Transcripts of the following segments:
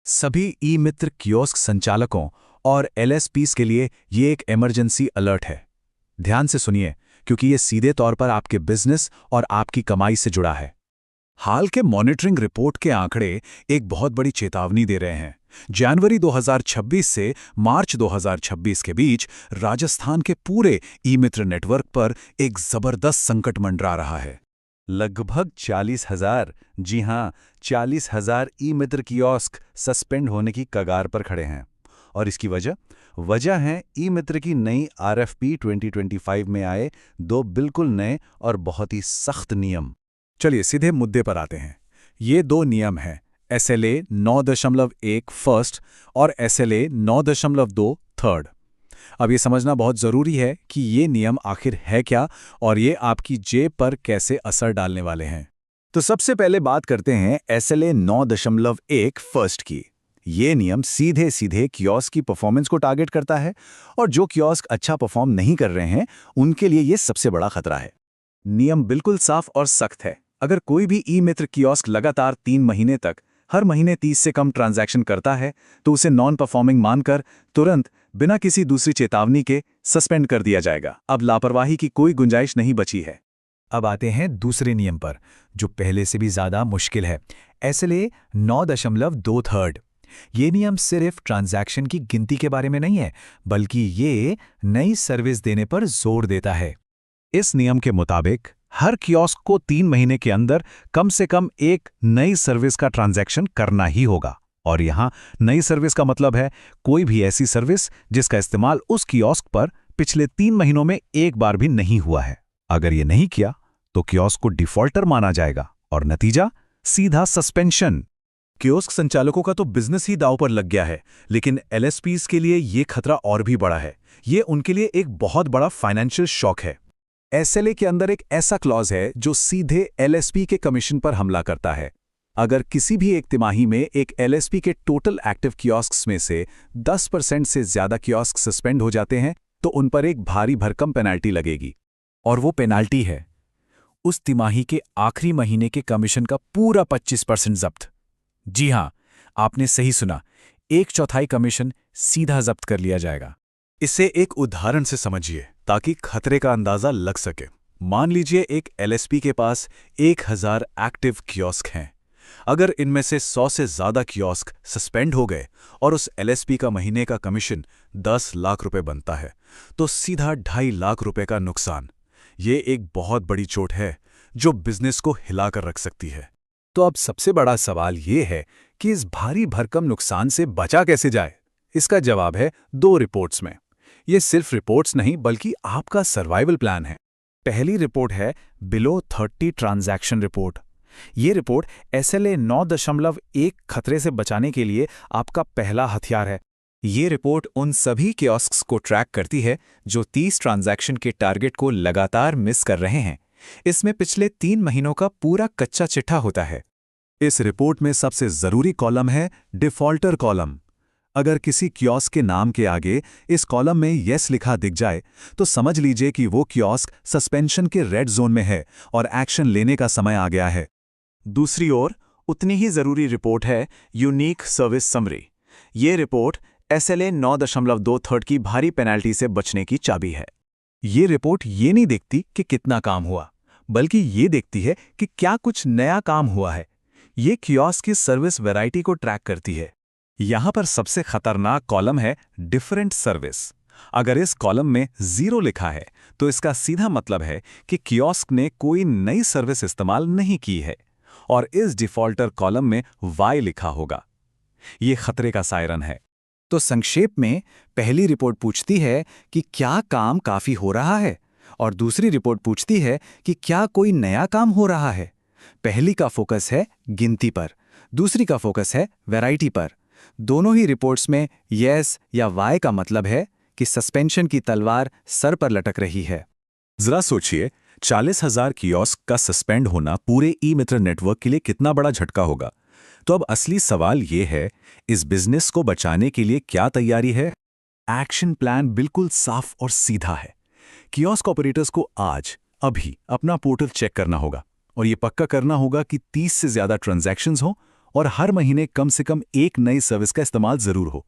सभी ई मित्र कियोस्क संचालकों और एलएसपीज के लिए ये एक इमरजेंसी अलर्ट है। ध्यान से सुनिए, क्योंकि ये सीधे तौर पर आपके बिजनेस और आपकी कमाई से जुड़ा है। हाल के मॉनिटरिंग रिपोर्ट के आंकड़े एक बहुत बड़ी चेतावनी दे रहे हैं। जनवरी 2026 से मार्च 2026 के बीच राजस्थान के पूरे ई मित्र नेटवर्क पर एक जबरदस्त संकट मंडरा रहा है। लगभग 40,000, जी हां, 40,000 ई मित्र कियोस्क सस्पेंड होने की कगार पर खड़े हैं। और इसकी वजह है ई मित्र की नई आरएफपी 2025 में आए दो बिल्कुल नए और बहुत ही सख्त नियम। चलिए सीधे मुद्दे पर आते हैं। ये दो नियम हैं SLA 9.1 फर्स्ट और SLA 9.2 थर्ड। अब ये समझना बहुत ज़रूरी है कि ये नियम आखिर है क्या और ये आपकी जेब पर कैसे असर डालने वाले हैं। तो सबसे पहले बात करते हैं SLA 9.1 फर्स्ट की। ये नियम सीधे सीधे कियोस्क की परफॉर्मेंस को टारगेट करता है और जो कियोस्क अच्छा परफॉर्म नहीं कर रहे हैं उनके लिए ये सबसे बड़ा खतरा है। नियम बिल्कुल साफ और सख्त है। अगर कोई भी ई मित्र कियोस्क लगातार 3 महीने तक हर महीने 30 से कम ट्रांजैक्शन करता है तो उसे नॉन परफॉर्मिंग मानकर तुरंत बिना किसी दूसरी चेतावनी के सस्पेंड कर दिया जाएगा। अब लापरवाही की कोई गुंजाइश नहीं बची है। अब आते हैं दूसरे नियम पर, जो पहले से भी ज्यादा मुश्किल है। SLA 9.2 third. ये नियम सिर्फ ट्रांजैक्शन की गिनती के बारे में नहीं है, बल्कि ये नई सर्विस देने पर जोर देता है। इस नियम के मुताबिक हर कियोस्क को 3 महीने के अंदर कम से कम एक नई सर्विस का ट्रांजैक्शन करना ही होगा। और यहाँ नई सर्विस का मतलब है कोई भी ऐसी सर्विस जिसका इस्तेमाल उस कियोस्क पर पिछले 3 महीनों में एक बार भी नहीं हुआ है। अगर ये नहीं किया तो कियोस्क को डिफॉल्टर माना जाएगा और नतीजा सीधा सस्पेंशन। कियोस्क संचालकों का तो बिजनेस ही दांव पर लग गया है, लेकिन एलएसपीज के लिए ये खतरा और भी बड़ा है। ये उनके लिए एक बहुत बड़ा फाइनेंशियल शॉक है। SLA के अंदर एक ऐसा क्लॉज है जो सीधे LSP के कमीशन पर हमला करता है। अगर किसी भी एक तिमाही में एक LSP के टोटल एक्टिव कियोस्क्स में से 10% से ज्यादा कियोस्क सस्पेंड हो जाते हैं तो उन पर एक भारी भरकम पेनाल्टी लगेगी। और वो पेनाल्टी है उस तिमाही के आखिरी महीने के कमीशन का पूरा 25% जब्त। जी हां, आपने सही सुना, 1/4 कमीशन सीधा जब्त कर लिया जाएगा। इसे एक उदाहरण से समझिए ताकि खतरे का अंदाजा लग सके। मान लीजिए एक LSP के पास 1000 एक्टिव कियोस्क हैं। अगर इनमें से 100 से ज्यादा कियोस्क सस्पेंड हो गए और उस LSP का महीने का कमीशन 10 लाख रुपए बनता है तो सीधा 2.5 लाख रुपए का नुकसान। ये एक बहुत बड़ी चोट है जो बिजनेस को हिलाकर रख सकती है। तो अब सबसे बड़ा सवाल ये है कि इस भारी भरकम नुकसान से बचा कैसे जाए। इसका जवाब है 2 रिपोर्ट्स में। ये सिर्फ रिपोर्ट्स नहीं बल्कि आपका सर्वाइवल प्लान है। पहली रिपोर्ट है बिलो 30 ट्रांजैक्शन रिपोर्ट। ये रिपोर्ट SLA 9.1 खतरे से बचाने के लिए आपका पहला हथियार है। ये रिपोर्ट उन सभी कियोस्क्स को ट्रैक करती है जो 30 ट्रांजैक्शन के टारगेट को लगातार मिस कर रहे हैं। इसमें पिछले 3 महीनों का पूरा कच्चा चिट्ठा होता है। इस रिपोर्ट में सबसे जरूरी कॉलम है डिफॉल्टर कॉलम। अगर किसी कियोस्क के नाम के आगे इस कॉलम में येस लिखा दिख जाए तो समझ लीजिए कि वो कियोस्क सस्पेंशन के रेड जोन में है और एक्शन लेने का समय आ गया है। दूसरी ओर उतनी ही जरूरी रिपोर्ट है यूनिक सर्विस समरी। ये रिपोर्ट SLA 9.2 थर्ड की भारी पेनाल्टी से बचने की चाबी है। ये रिपोर्ट ये नहीं देखती कि कितना काम हुआ, बल्कि ये देखती है कि क्या कुछ नया काम हुआ है। ये कियोस्क की सर्विस वैरायटी को ट्रैक करती है। यहां पर सबसे खतरनाक कॉलम है डिफरेंट सर्विस। अगर इस कॉलम में 0 लिखा है तो इसका सीधा मतलब है कि कियोस्क ने कोई नई सर्विस इस्तेमाल नहीं की है, और इस डिफॉल्टर कॉलम में Y लिखा होगा। ये खतरे का सायरन है। तो संक्षेप में पहली रिपोर्ट पूछती है कि क्या काम काफी हो रहा है, और दूसरी रिपोर्ट पूछती है कि क्या कोई नया काम हो रहा है। पहली का फोकस है गिनती पर, दूसरी का फोकस है वैरायटी पर। दोनों ही रिपोर्ट्स में यस या वाई का मतलब है कि सस्पेंशन की तलवार सर पर लटक रही है। जरा सोचिए, 40,000 कियोस्क का सस्पेंड होना पूरे ई मित्र नेटवर्क के लिए कितना बड़ा झटका होगा। तो अब असली सवाल ये है, इस बिजनेस को बचाने के लिए क्या तैयारी है। एक्शन प्लान बिल्कुल साफ और सीधा है। कियोस्क ऑपरेटर्स को आज अभी अपना पोर्टल चेक करना होगा और ये पक्का करना होगा कि 30 से ज्यादा ट्रांजैक्शंस हो और हर महीने कम से कम एक नई सर्विस का इस्तेमाल जरूर हो।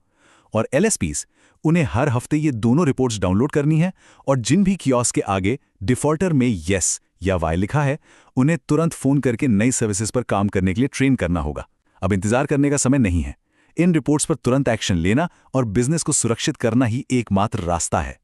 और एलएसपीज, उन्हें हर हफ्ते ये दोनों रिपोर्ट्स डाउनलोड करनी है और जिन भी कियोस्क के आगे डिफॉल्टर में यस या वाई लिखा है, उन्हें तुरंत फोन करके नई सर्विसेज पर काम करने के लिए ट्रेन करना होगा। अब इंतजार करने का समय नहीं है। इन रिपोर्ट्स पर तुरंत एक्शन लेना और बिजनेस को सुरक्षित करना ही एकमात्र रास्ता है।